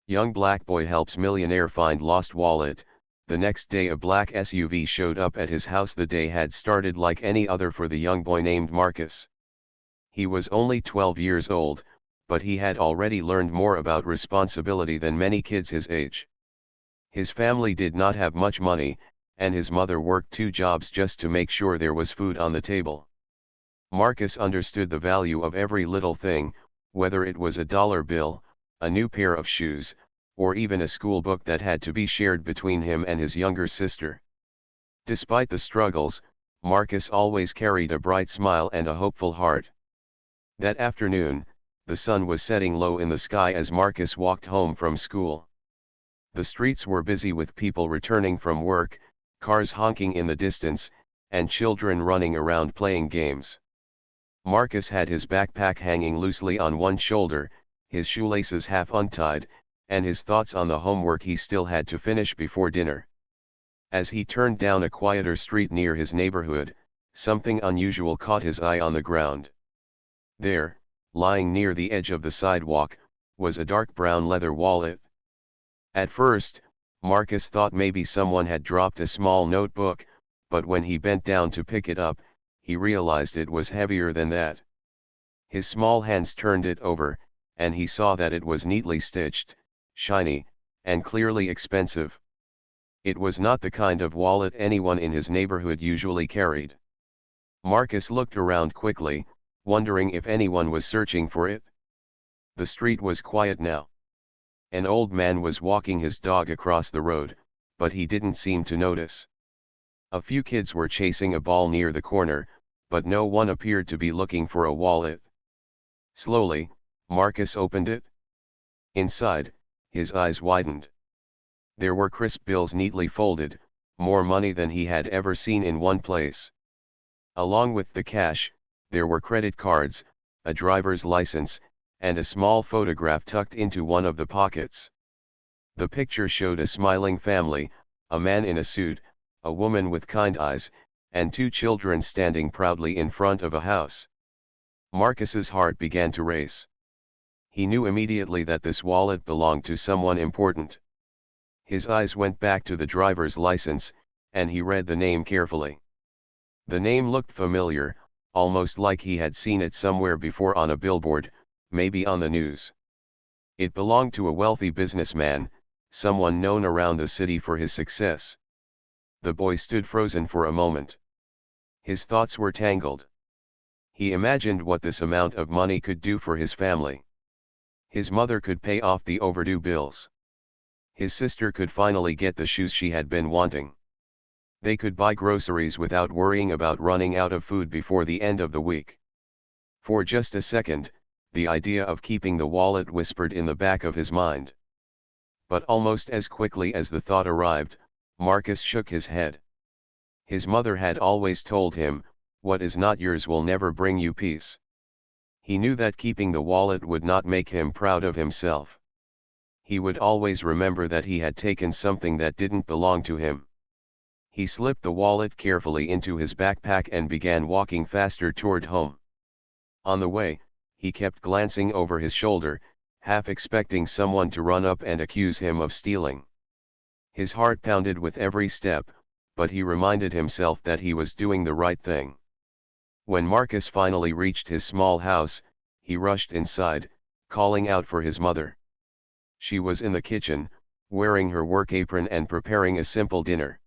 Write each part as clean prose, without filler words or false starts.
Young black boy helps millionaire find lost wallet. The next day a black SUV showed up at his house. The day had started like any other for the young boy named Marcus. He was only 12 years old, but he had already learned more about responsibility than many kids his age. His family did not have much money, and his mother worked 2 jobs just to make sure there was food on the table. Marcus understood the value of every little thing, whether it was a dollar bill, a new pair of shoes, or even a school book that had to be shared between him and his younger sister. Despite the struggles, Marcus always carried a bright smile and a hopeful heart. That afternoon, the sun was setting low in the sky as Marcus walked home from school. The streets were busy with people returning from work, cars honking in the distance, and children running around playing games. Marcus had his backpack hanging loosely on one shoulder, his shoelaces half untied, and his thoughts on the homework he still had to finish before dinner. As he turned down a quieter street near his neighborhood, something unusual caught his eye on the ground. There, lying near the edge of the sidewalk, was a dark brown leather wallet. At first, Marcus thought maybe someone had dropped a small notebook, but when he bent down to pick it up, he realized it was heavier than that. His small hands turned it over, and he saw that it was neatly stitched, shiny, and clearly expensive. It was not the kind of wallet anyone in his neighborhood usually carried. Marcus looked around quickly, wondering if anyone was searching for it. The street was quiet now. An old man was walking his dog across the road, but he didn't seem to notice. A few kids were chasing a ball near the corner, but no one appeared to be looking for a wallet. Slowly, Marcus opened it. Inside, his eyes widened. There were crisp bills neatly folded, more money than he had ever seen in one place. Along with the cash, there were credit cards, a driver's license, and a small photograph tucked into one of the pockets. The picture showed a smiling family, a man in a suit, a woman with kind eyes, and 2 children standing proudly in front of a house. Marcus's heart began to race. He knew immediately that this wallet belonged to someone important. His eyes went back to the driver's license, and he read the name carefully. The name looked familiar, almost like he had seen it somewhere before on a billboard, maybe on the news. It belonged to a wealthy businessman, someone known around the city for his success. The boy stood frozen for a moment. His thoughts were tangled. He imagined what this amount of money could do for his family. His mother could pay off the overdue bills. His sister could finally get the shoes she had been wanting. They could buy groceries without worrying about running out of food before the end of the week. For just a second, the idea of keeping the wallet whispered in the back of his mind. But almost as quickly as the thought arrived, Marcus shook his head. His mother had always told him, "What is not yours will never bring you peace." He knew that keeping the wallet would not make him proud of himself. He would always remember that he had taken something that didn't belong to him. He slipped the wallet carefully into his backpack and began walking faster toward home. On the way, he kept glancing over his shoulder, half expecting someone to run up and accuse him of stealing. His heart pounded with every step, but he reminded himself that he was doing the right thing. When Marcus finally reached his small house, he rushed inside, calling out for his mother. She was in the kitchen, wearing her work apron and preparing a simple dinner.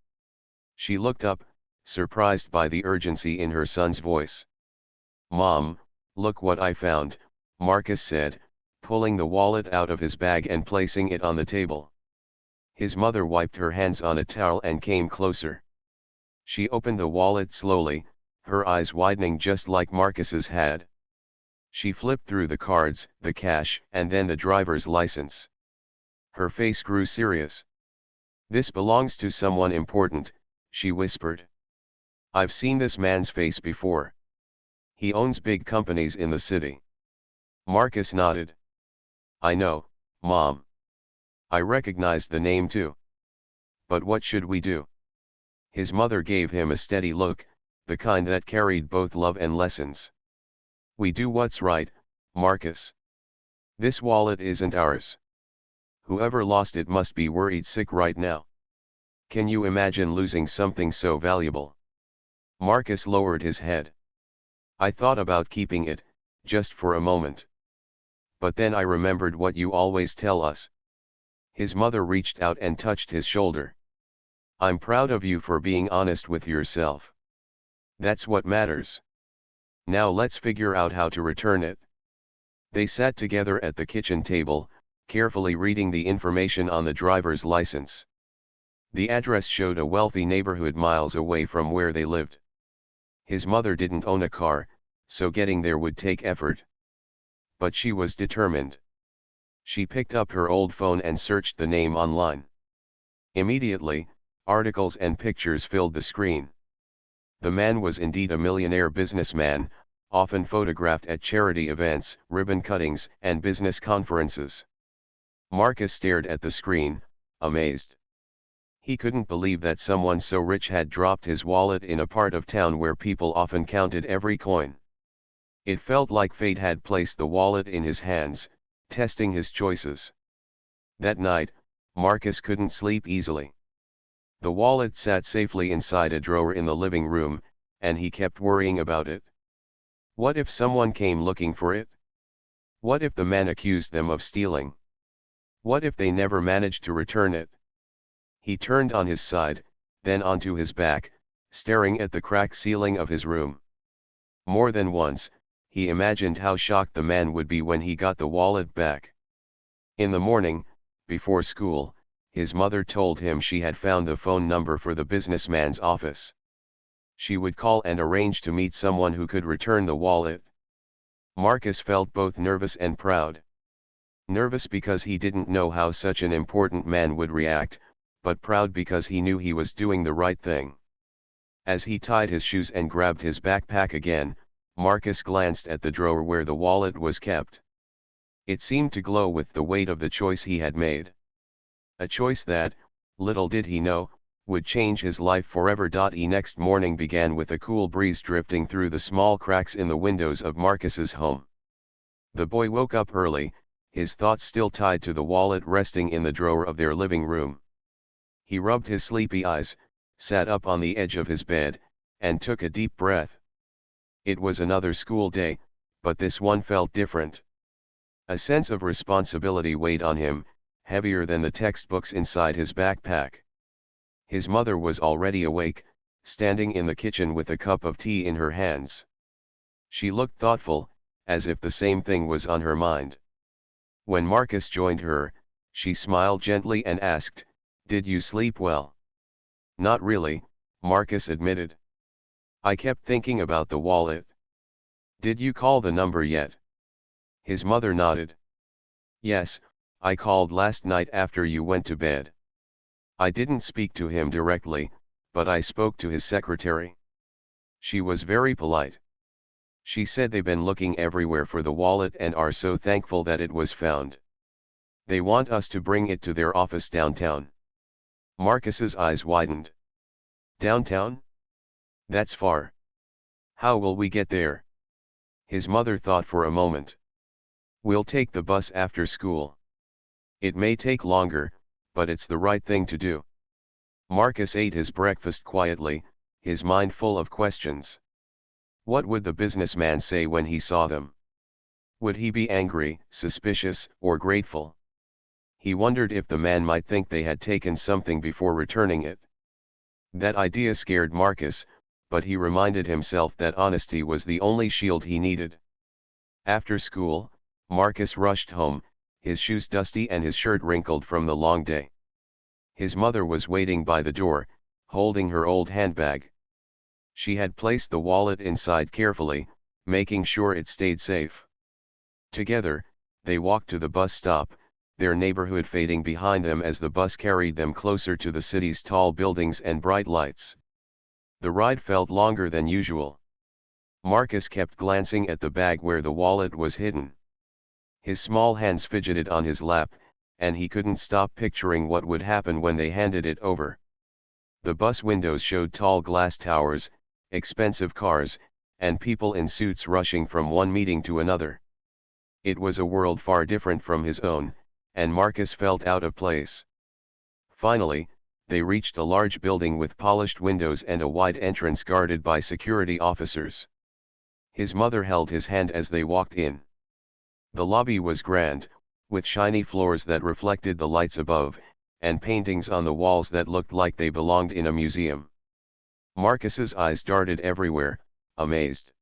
She looked up, surprised by the urgency in her son's voice. "Mom, look what I found," Marcus said, pulling the wallet out of his bag and placing it on the table. His mother wiped her hands on a towel and came closer. She opened the wallet slowly, her eyes widening just like Marcus's had. She flipped through the cards, the cash, and then the driver's license. Her face grew serious. "This belongs to someone important," she whispered. "I've seen this man's face before. He owns big companies in the city." Marcus nodded. "I know, Mom. I recognized the name too. But what should we do?" His mother gave him a steady look, the kind that carried both love and lessons. "We do what's right, Marcus. This wallet isn't ours. Whoever lost it must be worried sick right now. Can you imagine losing something so valuable? Marcus lowered his head. I thought about keeping it, just for a moment. But then I remembered what you always tell us. His mother reached out and touched his shoulder. I'm proud of you for being honest with yourself. That's what matters. Now let's figure out how to return it. They sat together at the kitchen table, carefully reading the information on the driver's license. The address showed a wealthy neighborhood miles away from where they lived. His mother didn't own a car, so getting there would take effort. But she was determined. She picked up her old phone and searched the name online. Immediately, articles and pictures filled the screen. The man was indeed a millionaire businessman, often photographed at charity events, ribbon cuttings, and business conferences. Marcus stared at the screen, amazed. He couldn't believe that someone so rich had dropped his wallet in a part of town where people often counted every coin. It felt like fate had placed the wallet in his hands, testing his choices. That night, Marcus couldn't sleep easily. The wallet sat safely inside a drawer in the living room, and he kept worrying about it. What if someone came looking for it? What if the man accused them of stealing? What if they never managed to return it? He turned on his side, then onto his back, staring at the cracked ceiling of his room. More than once, he imagined how shocked the man would be when he got the wallet back. In the morning, before school, his mother told him she had found the phone number for the businessman's office. She would call and arrange to meet someone who could return the wallet. Marcus felt both nervous and proud. Nervous because he didn't know how such an important man would react, but proud because he knew he was doing the right thing. As he tied his shoes and grabbed his backpack again, Marcus glanced at the drawer where the wallet was kept. It seemed to glow with the weight of the choice he had made. A choice that, little did he know, would change his life forever. Next morning began with a cool breeze drifting through the small cracks in the windows of Marcus's home. The boy woke up early, his thoughts still tied to the wallet resting in the drawer of their living room. He rubbed his sleepy eyes, sat up on the edge of his bed, and took a deep breath. It was another school day, but this one felt different. A sense of responsibility weighed on him, heavier than the textbooks inside his backpack. His mother was already awake, standing in the kitchen with a cup of tea in her hands. She looked thoughtful, as if the same thing was on her mind. When Marcus joined her, she smiled gently and asked, "Did you sleep well?" "Not really," Marcus admitted. "I kept thinking about the wallet." "Did you call the number yet?" His mother nodded. "Yes, I called last night after you went to bed. I didn't speak to him directly, but I spoke to his secretary. She was very polite. She said they've been looking everywhere for the wallet and are so thankful that it was found. They want us to bring it to their office downtown." Marcus's eyes widened. "Downtown? That's far. How will we get there?" His mother thought for a moment. "We'll take the bus after school. It may take longer, but it's the right thing to do." Marcus ate his breakfast quietly, his mind full of questions. What would the businessman say when he saw them? Would he be angry, suspicious, or grateful? He wondered if the man might think they had taken something before returning it. That idea scared Marcus, but he reminded himself that honesty was the only shield he needed. After school, Marcus rushed home, his shoes dusty and his shirt wrinkled from the long day. His mother was waiting by the door, holding her old handbag. She had placed the wallet inside carefully, making sure it stayed safe. Together, they walked to the bus stop, their neighborhood fading behind them as the bus carried them closer to the city's tall buildings and bright lights. The ride felt longer than usual. Marcus kept glancing at the bag where the wallet was hidden. His small hands fidgeted on his lap, and he couldn't stop picturing what would happen when they handed it over. The bus windows showed tall glass towers, expensive cars, and people in suits rushing from one meeting to another. It was a world far different from his own, and Marcus felt out of place. Finally, they reached a large building with polished windows and a wide entrance guarded by security officers. His mother held his hand as they walked in. The lobby was grand, with shiny floors that reflected the lights above, and paintings on the walls that looked like they belonged in a museum. Marcus's eyes darted everywhere, amazed.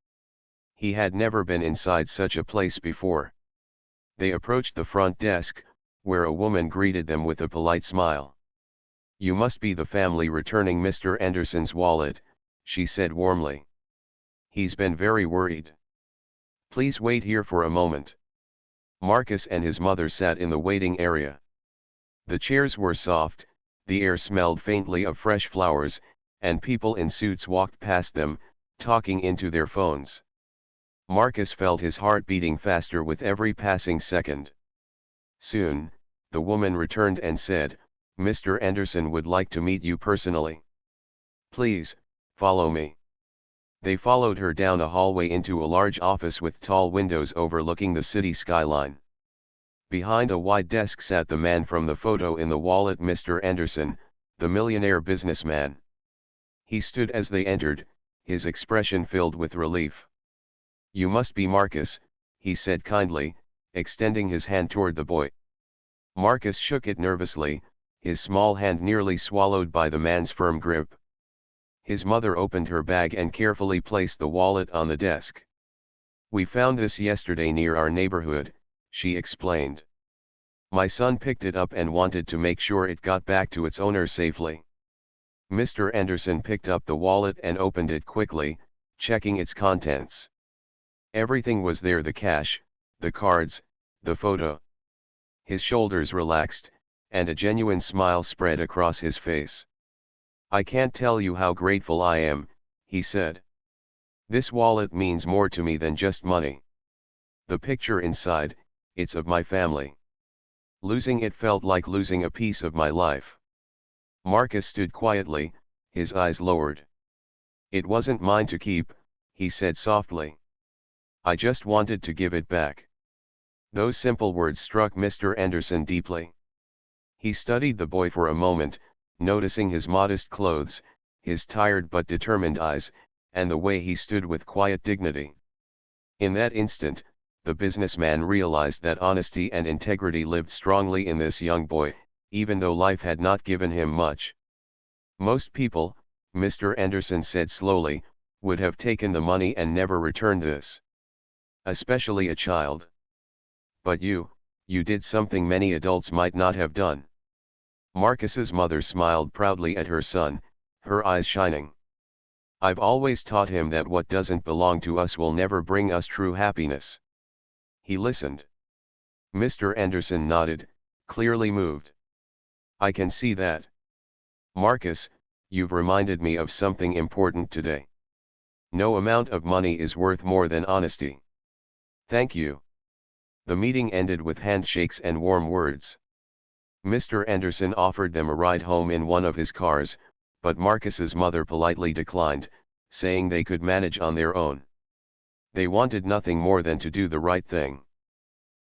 He had never been inside such a place before. They approached the front desk, where a woman greeted them with a polite smile. "You must be the family returning Mr. Anderson's wallet," she said warmly. "He's been very worried. Please wait here for a moment." Marcus and his mother sat in the waiting area. The chairs were soft, the air smelled faintly of fresh flowers, and people in suits walked past them, talking into their phones. Marcus felt his heart beating faster with every passing second. Soon, the woman returned and said, "Mr. Anderson would like to meet you personally. Please, follow me." They followed her down a hallway into a large office with tall windows overlooking the city skyline. Behind a wide desk sat the man from the photo in the wallet, Mr. Anderson, the millionaire businessman. He stood as they entered, his expression filled with relief. "You must be Marcus," he said kindly, extending his hand toward the boy. Marcus shook it nervously, his small hand nearly swallowed by the man's firm grip. His mother opened her bag and carefully placed the wallet on the desk. "We found this yesterday near our neighborhood," she explained. "My son picked it up and wanted to make sure it got back to its owner safely." Mr. Anderson picked up the wallet and opened it quickly, checking its contents. Everything was there: the cash, the cards, the photo. His shoulders relaxed, and a genuine smile spread across his face. "I can't tell you how grateful I am," he said. "This wallet means more to me than just money. The picture inside, it's of my family. Losing it felt like losing a piece of my life." Marcus stood quietly, his eyes lowered. "It wasn't mine to keep," he said softly. "I just wanted to give it back." Those simple words struck Mr. Anderson deeply. He studied the boy for a moment, noticing his modest clothes, his tired but determined eyes, and the way he stood with quiet dignity. In that instant, the businessman realized that honesty and integrity lived strongly in this young boy, even though life had not given him much. "Most people," Mr. Anderson said slowly, "would have taken the money and never returned this. Especially a child. But you did something many adults might not have done." Marcus's mother smiled proudly at her son, her eyes shining. "I've always taught him that what doesn't belong to us will never bring us true happiness." He listened. Mr. Anderson nodded, clearly moved. "I can see that. Marcus, you've reminded me of something important today. No amount of money is worth more than honesty. Thank you." The meeting ended with handshakes and warm words. Mr. Anderson offered them a ride home in one of his cars, but Marcus's mother politely declined, saying they could manage on their own. They wanted nothing more than to do the right thing.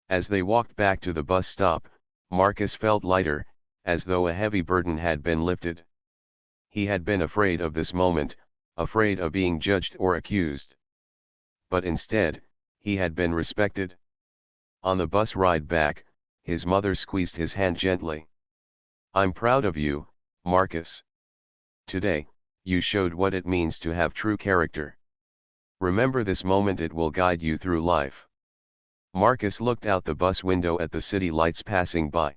As they walked back to the bus stop, Marcus felt lighter, as though a heavy burden had been lifted. He had been afraid of this moment, afraid of being judged or accused. But instead, he had been respected. On the bus ride back, his mother squeezed his hand gently. "I'm proud of you, Marcus. Today, you showed what it means to have true character. Remember this moment, it will guide you through life." Marcus looked out the bus window at the city lights passing by.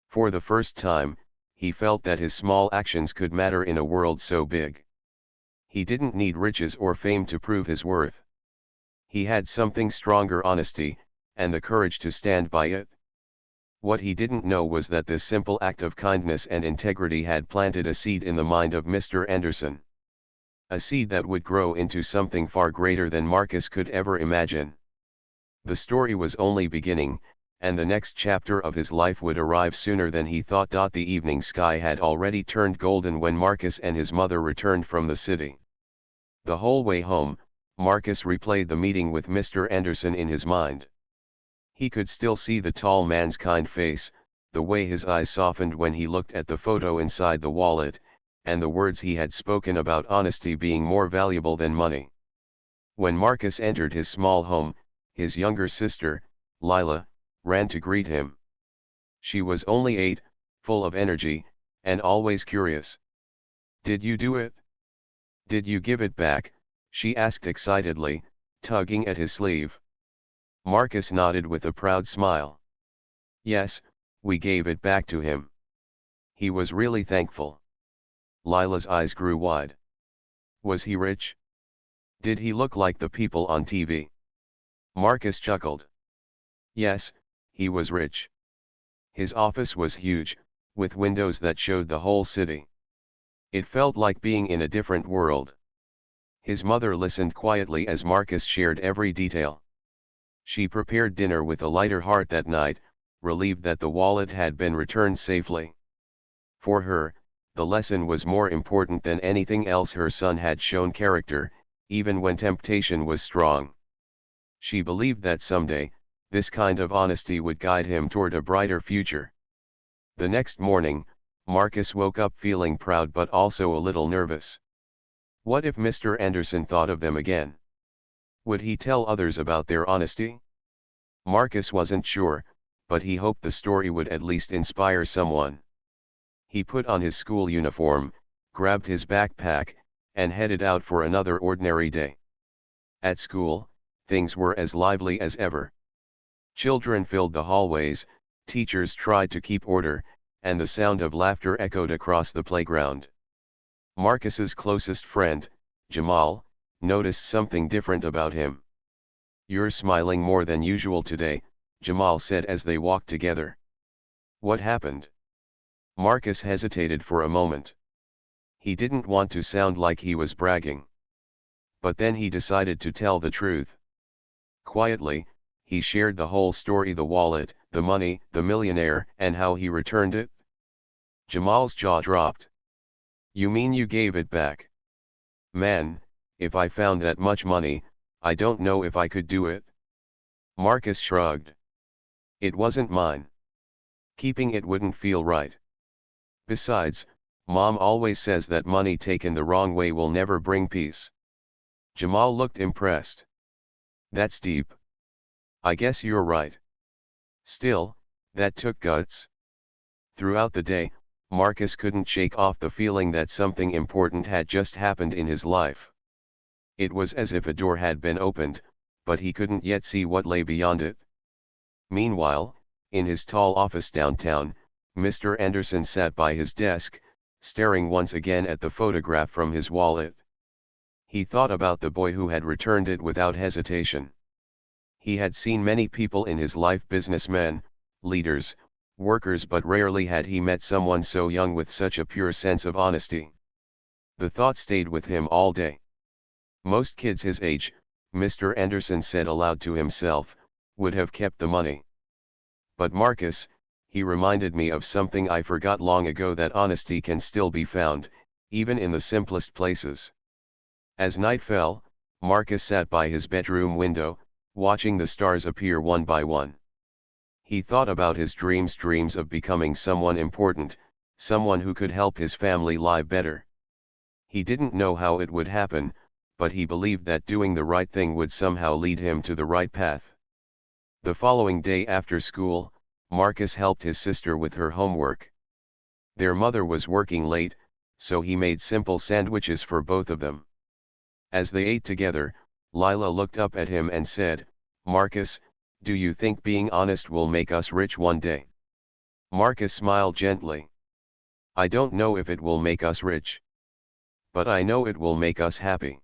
For the first time, he felt that his small actions could matter in a world so big. He didn't need riches or fame to prove his worth. He had something stronger: honesty, and the courage to stand by it. What he didn't know was that this simple act of kindness and integrity had planted a seed in the mind of Mr. Anderson. A seed that would grow into something far greater than Marcus could ever imagine. The story was only beginning, and the next chapter of his life would arrive sooner than he thought. The evening sky had already turned golden when Marcus and his mother returned from the city. The whole way home, Marcus replayed the meeting with Mr. Anderson in his mind. He could still see the tall man's kind face, the way his eyes softened when he looked at the photo inside the wallet, and the words he had spoken about honesty being more valuable than money. When Marcus entered his small home, his younger sister, Lila, ran to greet him. She was only 8, full of energy, and always curious. "Did you do it? Did you give it back?" she asked excitedly, tugging at his sleeve. Marcus nodded with a proud smile. "Yes, we gave it back to him. He was really thankful." Lila's eyes grew wide. "Was he rich? Did he look like the people on TV?" Marcus chuckled. "Yes, he was rich. His office was huge, with windows that showed the whole city. It felt like being in a different world." His mother listened quietly as Marcus shared every detail. She prepared dinner with a lighter heart that night, relieved that the wallet had been returned safely. For her, the lesson was more important than anything else. Her son had shown character, even when temptation was strong. She believed that someday, this kind of honesty would guide him toward a brighter future. The next morning, Marcus woke up feeling proud but also a little nervous. What if Mr. Anderson thought of them again? Would he tell others about their honesty? Marcus wasn't sure, but he hoped the story would at least inspire someone. He put on his school uniform, grabbed his backpack, and headed out for another ordinary day. At school, things were as lively as ever. Children filled the hallways, teachers tried to keep order, and the sound of laughter echoed across the playground. Marcus's closest friend, Jamal, noticed something different about him. "You're smiling more than usual today," Jamal said as they walked together. "What happened?" Marcus hesitated for a moment. He didn't want to sound like he was bragging. But then he decided to tell the truth. Quietly, he shared the whole story: the wallet, the money, the millionaire, and how he returned it. Jamal's jaw dropped. "You mean you gave it back?" "Man, if I found that much money, I don't know if I could do it." Marcus shrugged. "It wasn't mine. Keeping it wouldn't feel right. Besides, Mom always says that money taken the wrong way will never bring peace." Jamal looked impressed. "That's deep. I guess you're right. Still, that took guts." Throughout the day, Marcus couldn't shake off the feeling that something important had just happened in his life. It was as if a door had been opened, but he couldn't yet see what lay beyond it. Meanwhile, in his tall office downtown, Mr. Anderson sat by his desk, staring once again at the photograph from his wallet. He thought about the boy who had returned it without hesitation. He had seen many people in his life: businessmen, leaders, workers, but rarely had he met someone so young with such a pure sense of honesty. The thought stayed with him all day. Most kids his age, Mr. Anderson said aloud to himself, would have kept the money. But Marcus, he reminded me of something I forgot long ago: that honesty can still be found, even in the simplest places. As night fell, Marcus sat by his bedroom window, watching the stars appear one by one. He thought about his dreams of becoming someone important, someone who could help his family live better. He didn't know how it would happen, but he believed that doing the right thing would somehow lead him to the right path. The following day after school, Marcus helped his sister with her homework. Their mother was working late, so he made simple sandwiches for both of them. As they ate together, Lila looked up at him and said, "Marcus, do you think being honest will make us rich one day?" Marcus smiled gently. "I don't know if it will make us rich. But I know it will make us happy.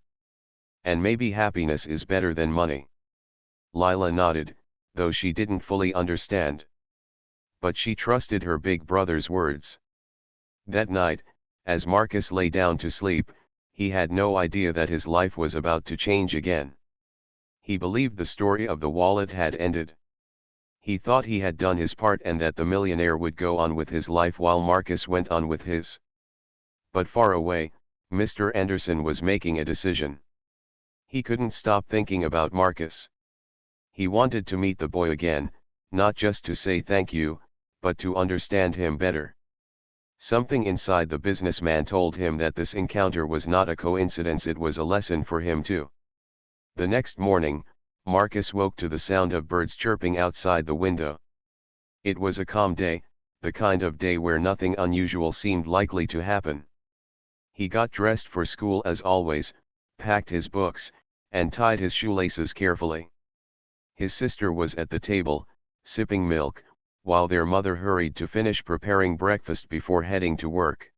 And maybe happiness is better than money." Lila nodded, though she didn't fully understand. But she trusted her big brother's words. That night, as Marcus lay down to sleep, he had no idea that his life was about to change again. He believed the story of the wallet had ended. He thought he had done his part and that the millionaire would go on with his life while Marcus went on with his. But far away, Mr. Anderson was making a decision. He couldn't stop thinking about Marcus. He wanted to meet the boy again, not just to say thank you, but to understand him better. Something inside the businessman told him that this encounter was not a coincidence, it was a lesson for him too. The next morning, Marcus woke to the sound of birds chirping outside the window. It was a calm day, the kind of day where nothing unusual seemed likely to happen. He got dressed for school as always, packed his books, and tied his shoelaces carefully. His sister was at the table, sipping milk, while their mother hurried to finish preparing breakfast before heading to work.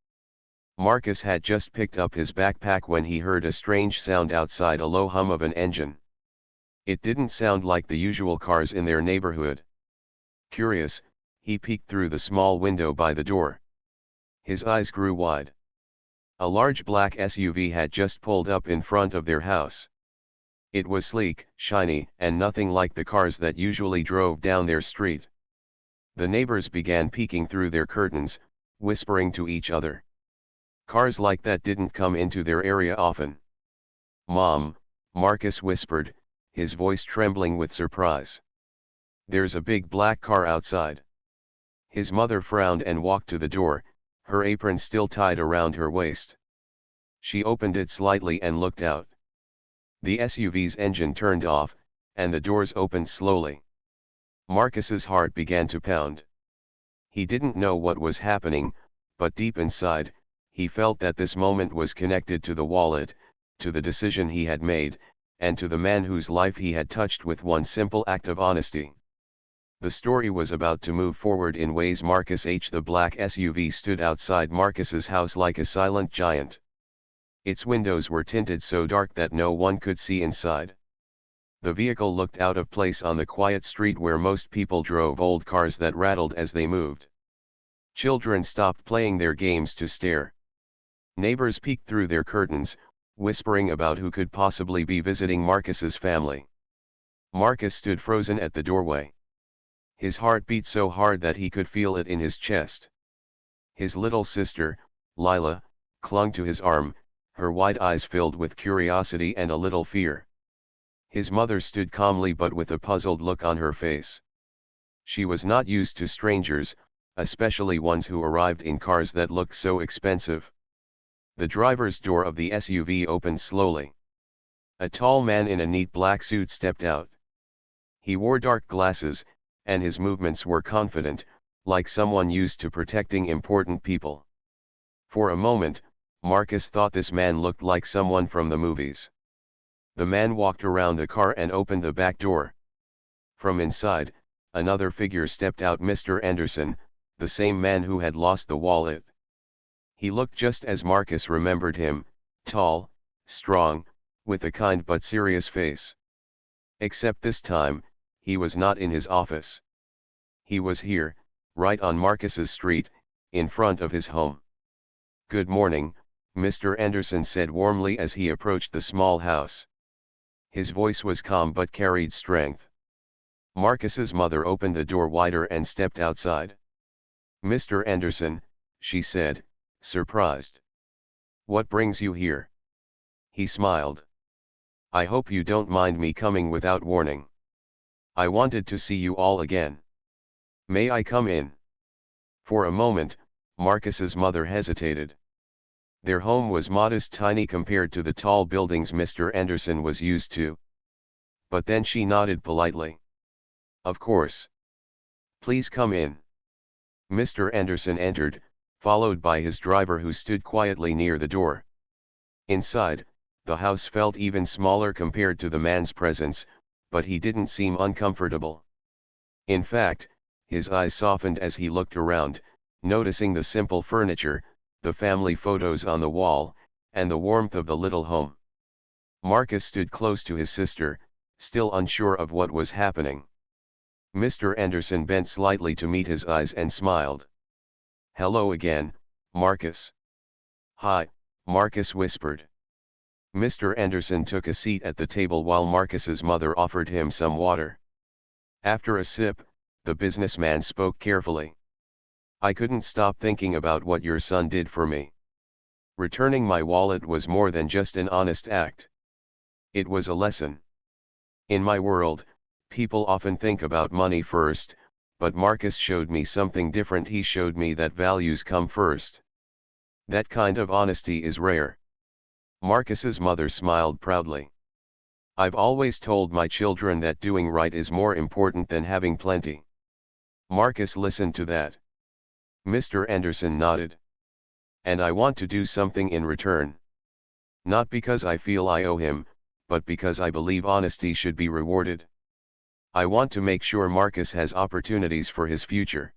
Marcus had just picked up his backpack when he heard a strange sound outside, a low hum of an engine. It didn't sound like the usual cars in their neighborhood. Curious, he peeked through the small window by the door. His eyes grew wide. A large black SUV had just pulled up in front of their house. It was sleek, shiny, and nothing like the cars that usually drove down their street. The neighbors began peeking through their curtains, whispering to each other. Cars like that didn't come into their area often. "Mom," Marcus whispered, his voice trembling with surprise. "There's a big black car outside." His mother frowned and walked to the door, her apron still tied around her waist. She opened it slightly and looked out. The SUV's engine turned off, and the doors opened slowly. Marcus's heart began to pound. He didn't know what was happening, but deep inside, he felt that this moment was connected to the wallet, to the decision he had made, and to the man whose life he had touched with one simple act of honesty. The story was about to move forward in ways Marcus H. The black SUV stood outside Marcus's house like a silent giant. Its windows were tinted so dark that no one could see inside. The vehicle looked out of place on the quiet street where most people drove old cars that rattled as they moved. Children stopped playing their games to stare. Neighbors peeked through their curtains, whispering about who could possibly be visiting Marcus's family. Marcus stood frozen at the doorway. His heart beat so hard that he could feel it in his chest. His little sister, Lila, clung to his arm, her wide eyes filled with curiosity and a little fear. His mother stood calmly but with a puzzled look on her face. She was not used to strangers, especially ones who arrived in cars that looked so expensive. The driver's door of the SUV opened slowly. A tall man in a neat black suit stepped out. He wore dark glasses, and his movements were confident, like someone used to protecting important people. For a moment, Marcus thought this man looked like someone from the movies. The man walked around the car and opened the back door. From inside, another figure stepped out, Mr. Anderson, the same man who had lost the wallet. He looked just as Marcus remembered him, tall, strong, with a kind but serious face. Except this time, he was not in his office. He was here, right on Marcus's street, in front of his home. "Good morning," Mr. Anderson said warmly as he approached the small house. His voice was calm but carried strength. Marcus's mother opened the door wider and stepped outside. "Mr. Anderson," she said, surprised. "What brings you here?" He smiled. "I hope you don't mind me coming without warning. I wanted to see you all again. May I come in?" For a moment, Marcus's mother hesitated. Their home was modest, tiny compared to the tall buildings Mr. Anderson was used to. But then she nodded politely. "Of course. Please come in." Mr. Anderson entered, followed by his driver who stood quietly near the door. Inside, the house felt even smaller compared to the man's presence, but he didn't seem uncomfortable. In fact, his eyes softened as he looked around, noticing the simple furniture, the family photos on the wall, and the warmth of the little home. Marcus stood close to his sister, still unsure of what was happening. Mr. Anderson bent slightly to meet his eyes and smiled. "Hello again, Marcus." "Hi," Marcus whispered. Mr. Anderson took a seat at the table while Marcus's mother offered him some water. After a sip, the businessman spoke carefully. "I couldn't stop thinking about what your son did for me. Returning my wallet was more than just an honest act. It was a lesson. In my world, people often think about money first, but Marcus showed me something different. He showed me that values come first. That kind of honesty is rare. Marcus's mother smiled proudly. I've always told my children that doing right is more important than having plenty. Marcus listened to that. Mr. Anderson nodded. And I want to do something in return. Not because I feel I owe him, but because I believe honesty should be rewarded. I want to make sure Marcus has opportunities for his future.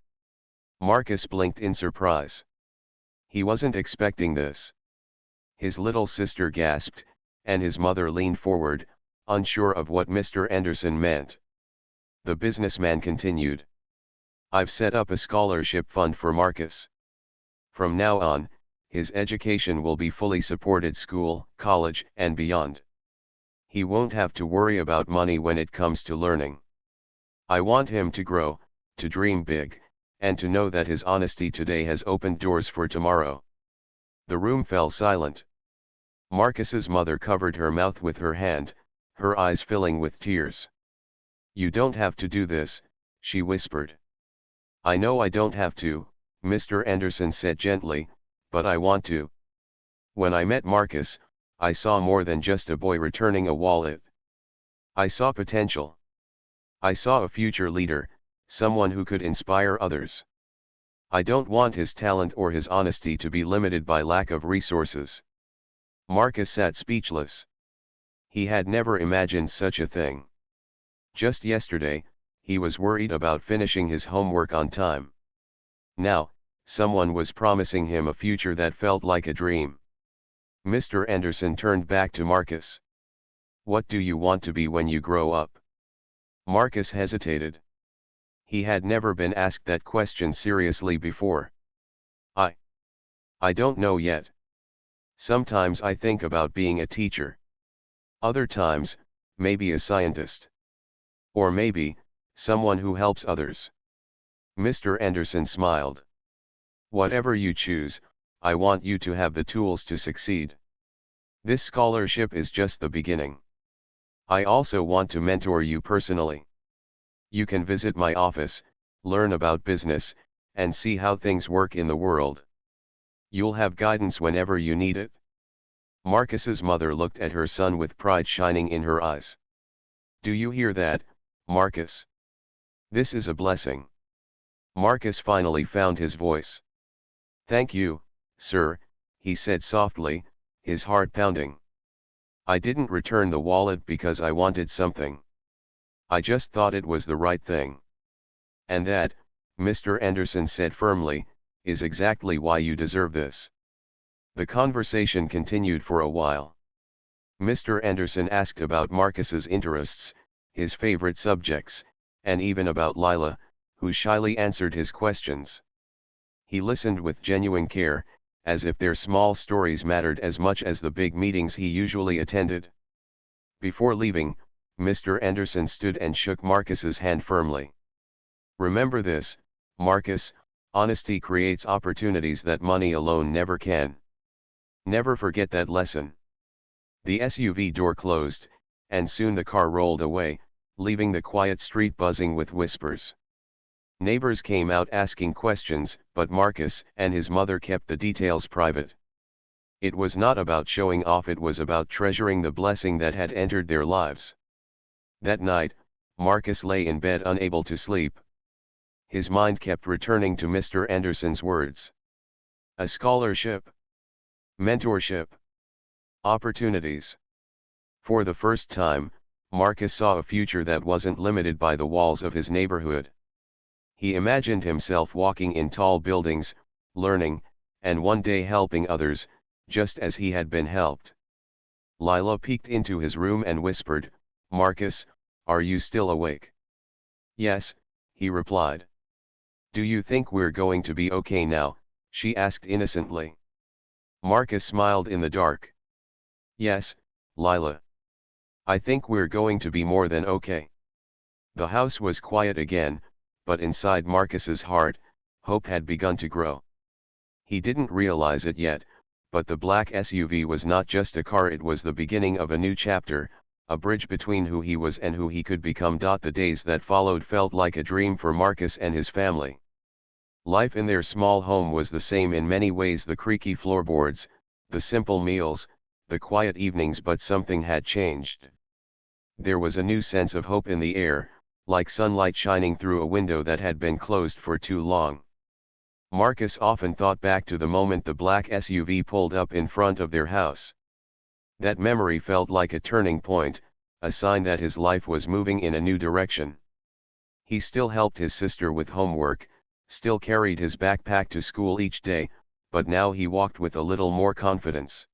Marcus blinked in surprise. He wasn't expecting this. His little sister gasped, and his mother leaned forward, unsure of what Mr. Anderson meant. The businessman continued. I've set up a scholarship fund for Marcus. From now on, his education will be fully supported: school, college, and beyond. He won't have to worry about money when it comes to learning. I want him to grow, to dream big, and to know that his honesty today has opened doors for tomorrow. The room fell silent. Marcus's mother covered her mouth with her hand, her eyes filling with tears. You don't have to do this, she whispered. I know I don't have to, Mr. Anderson said gently, but I want to. When I met Marcus, I saw more than just a boy returning a wallet. I saw potential. I saw a future leader, someone who could inspire others. I don't want his talent or his honesty to be limited by lack of resources. Marcus sat speechless. He had never imagined such a thing. Just yesterday, he was worried about finishing his homework on time. Now, someone was promising him a future that felt like a dream. Mr. Anderson turned back to Marcus. What do you want to be when you grow up? Marcus hesitated. He had never been asked that question seriously before. I don't know yet. Sometimes I think about being a teacher. Other times, maybe a scientist. Or maybe, someone who helps others. Mr. Anderson smiled. Whatever you choose, I want you to have the tools to succeed. This scholarship is just the beginning. I also want to mentor you personally. You can visit my office, learn about business, and see how things work in the world. You'll have guidance whenever you need it. Marcus's mother looked at her son with pride shining in her eyes. Do you hear that, Marcus? This is a blessing. Marcus finally found his voice. Thank you, sir, he said softly, his heart pounding. I didn't return the wallet because I wanted something. I just thought it was the right thing. And that, Mr. Anderson said firmly, is exactly why you deserve this. The conversation continued for a while. Mr. Anderson asked about Marcus's interests, his favorite subjects, and even about Lila, who shyly answered his questions. He listened with genuine care, as if their small stories mattered as much as the big meetings he usually attended. Before leaving, Mr. Anderson stood and shook Marcus's hand firmly. Remember this, Marcus, honesty creates opportunities that money alone never can. Never forget that lesson. The SUV door closed, and soon the car rolled away, leaving the quiet street buzzing with whispers. Neighbors came out asking questions, but Marcus and his mother kept the details private. It was not about showing off, it was about treasuring the blessing that had entered their lives. That night, Marcus lay in bed unable to sleep. His mind kept returning to Mr. Anderson's words. A scholarship. Mentorship. Opportunities. For the first time, Marcus saw a future that wasn't limited by the walls of his neighborhood. He imagined himself walking in tall buildings, learning, and one day helping others, just as he had been helped. Lila peeked into his room and whispered, Marcus, are you still awake? Yes, he replied. Do you think we're going to be okay now? She asked innocently. Marcus smiled in the dark. Yes, Lila. I think we're going to be more than okay. The house was quiet again, but inside Marcus's heart, hope had begun to grow. He didn't realize it yet, but the black SUV was not just a car, it was the beginning of a new chapter, a bridge between who he was and who he could become. The days that followed felt like a dream for Marcus and his family. Life in their small home was the same in many ways: the creaky floorboards, the simple meals, the quiet evenings, but something had changed. There was a new sense of hope in the air, like sunlight shining through a window that had been closed for too long. Marcus often thought back to the moment the black SUV pulled up in front of their house. That memory felt like a turning point, a sign that his life was moving in a new direction. He still helped his sister with homework, still carried his backpack to school each day, but now he walked with a little more confidence.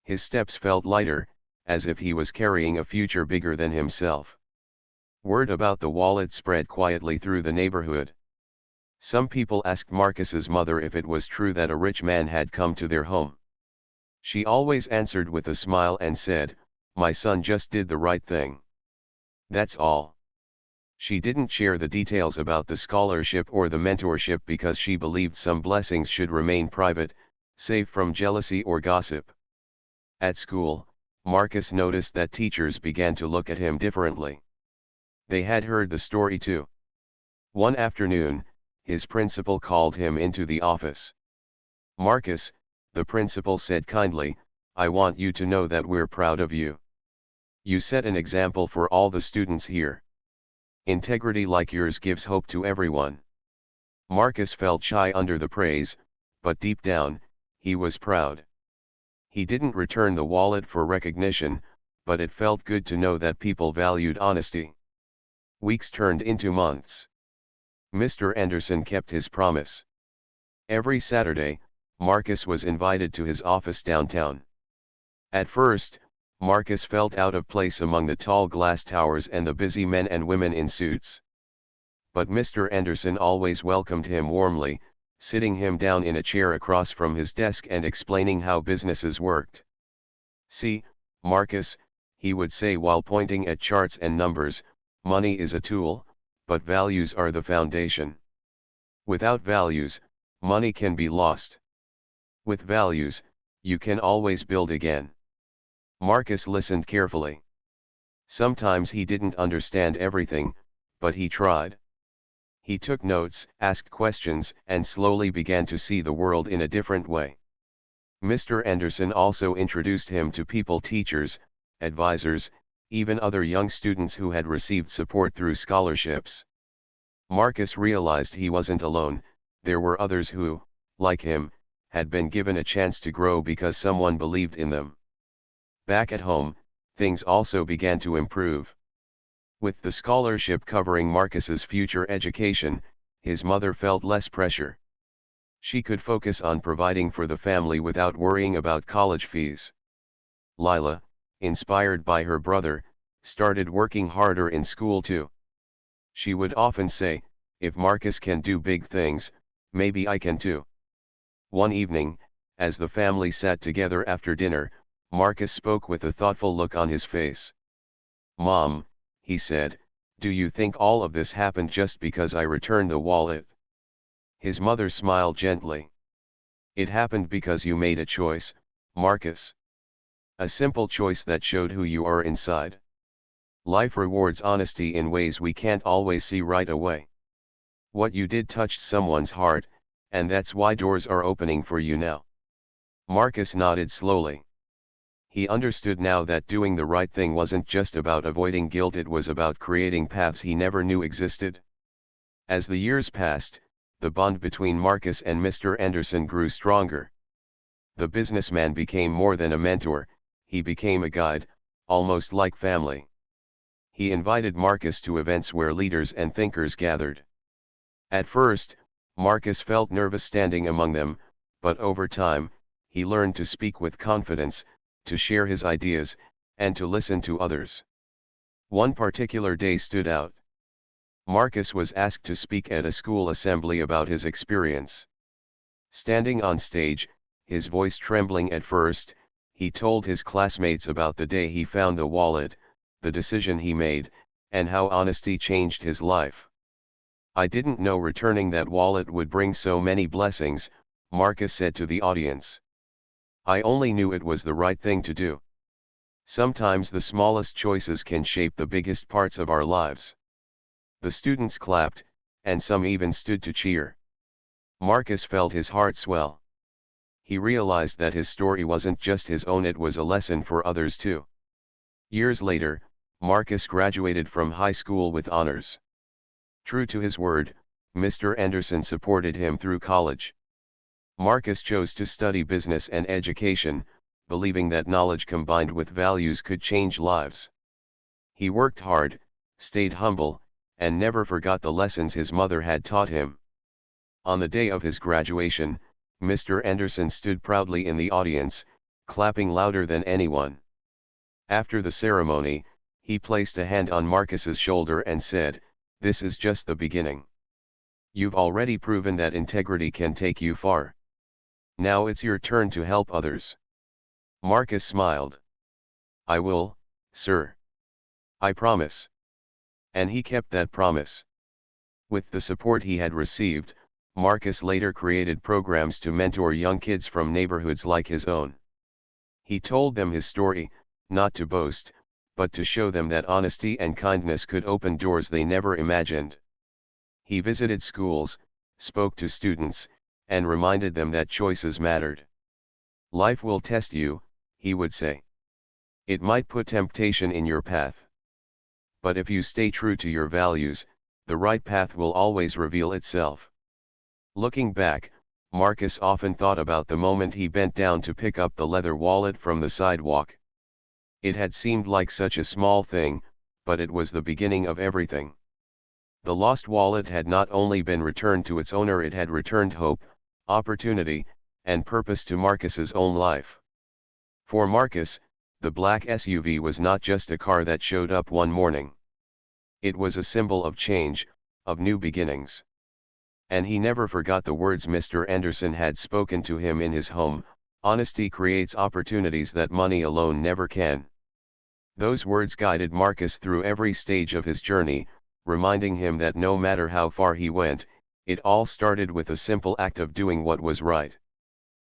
His steps felt lighter, as if he was carrying a future bigger than himself. Word about the wallet spread quietly through the neighborhood. Some people asked Marcus's mother if it was true that a rich man had come to their home. She always answered with a smile and said, "My son just did the right thing. That's all." She didn't share the details about the scholarship or the mentorship because she believed some blessings should remain private, safe from jealousy or gossip. At school, Marcus noticed that teachers began to look at him differently. They had heard the story too. One afternoon, his principal called him into the office. "Marcus," the principal said kindly, "I want you to know that we're proud of you. You set an example for all the students here. Integrity like yours gives hope to everyone." Marcus felt shy under the praise, but deep down, he was proud. He didn't return the wallet for recognition, but it felt good to know that people valued honesty. Weeks turned into months. Mr. Anderson kept his promise. Every Saturday, Marcus was invited to his office downtown. At first, Marcus felt out of place among the tall glass towers and the busy men and women in suits. But Mr. Anderson always welcomed him warmly, sitting him down in a chair across from his desk and explaining how businesses worked. "See, Marcus," he would say while pointing at charts and numbers, "money is a tool, but values are the foundation. Without values, money can be lost. With values, you can always build again." Marcus listened carefully. Sometimes he didn't understand everything, but he tried. He took notes, asked questions, and slowly began to see the world in a different way. Mr. Anderson also introduced him to people: teachers, advisors, even other young students who had received support through scholarships. Marcus realized he wasn't alone. There were others who, like him, had been given a chance to grow because someone believed in them. Back at home, things also began to improve. With the scholarship covering Marcus's future education, his mother felt less pressure. She could focus on providing for the family without worrying about college fees. Lila, inspired by her brother, started working harder in school too. She would often say, "If Marcus can do big things, maybe I can too." One evening, as the family sat together after dinner, Marcus spoke with a thoughtful look on his face. "Mom," he said, "do you think all of this happened just because I returned the wallet?" His mother smiled gently. "It happened because you made a choice, Marcus. A simple choice that showed who you are inside. Life rewards honesty in ways we can't always see right away. What you did touched someone's heart, and that's why doors are opening for you now." Marcus nodded slowly. He understood now that doing the right thing wasn't just about avoiding guilt, it was about creating paths he never knew existed. As the years passed, the bond between Marcus and Mr. Anderson grew stronger. The businessman became more than a mentor, he became a guide, almost like family. He invited Marcus to events where leaders and thinkers gathered. At first, Marcus felt nervous standing among them, but over time, he learned to speak with confidence, to share his ideas, and to listen to others. One particular day stood out. Marcus was asked to speak at a school assembly about his experience. Standing on stage, his voice trembling at first, he told his classmates about the day he found the wallet, the decision he made, and how honesty changed his life. "I didn't know returning that wallet would bring so many blessings," Marcus said to the audience. "I only knew it was the right thing to do. Sometimes the smallest choices can shape the biggest parts of our lives. The students clapped, and some even stood to cheer. Marcus felt his heart swell. He realized that his story wasn't just his own, it was a lesson for others too. Years later, Marcus graduated from high school with honors. True to his word, Mr. Anderson supported him through college. Marcus chose to study business and education, believing that knowledge combined with values could change lives. He worked hard, stayed humble, and never forgot the lessons his mother had taught him. On the day of his graduation, Mr. Anderson stood proudly in the audience, clapping louder than anyone. After the ceremony, he placed a hand on Marcus's shoulder and said, "This is just the beginning. You've already proven that integrity can take you far. Now it's your turn to help others." Marcus smiled. "I will, sir. I promise." And he kept that promise. With the support he had received, Marcus later created programs to mentor young kids from neighborhoods like his own. He told them his story, not to boast, but to show them that honesty and kindness could open doors they never imagined. He visited schools, spoke to students, and reminded them that choices mattered. "Life will test you," he would say. "It might put temptation in your path. But if you stay true to your values, the right path will always reveal itself." Looking back, Marcus often thought about the moment he bent down to pick up the leather wallet from the sidewalk. It had seemed like such a small thing, but it was the beginning of everything. The lost wallet had not only been returned to its owner, it had returned hope, opportunity, and purpose to Marcus's own life. For Marcus, the black SUV was not just a car that showed up one morning. It was a symbol of change, of new beginnings. And he never forgot the words Mr. Anderson had spoken to him in his home: "Honesty creates opportunities that money alone never can." Those words guided Marcus through every stage of his journey, reminding him that no matter how far he went, it all started with a simple act of doing what was right.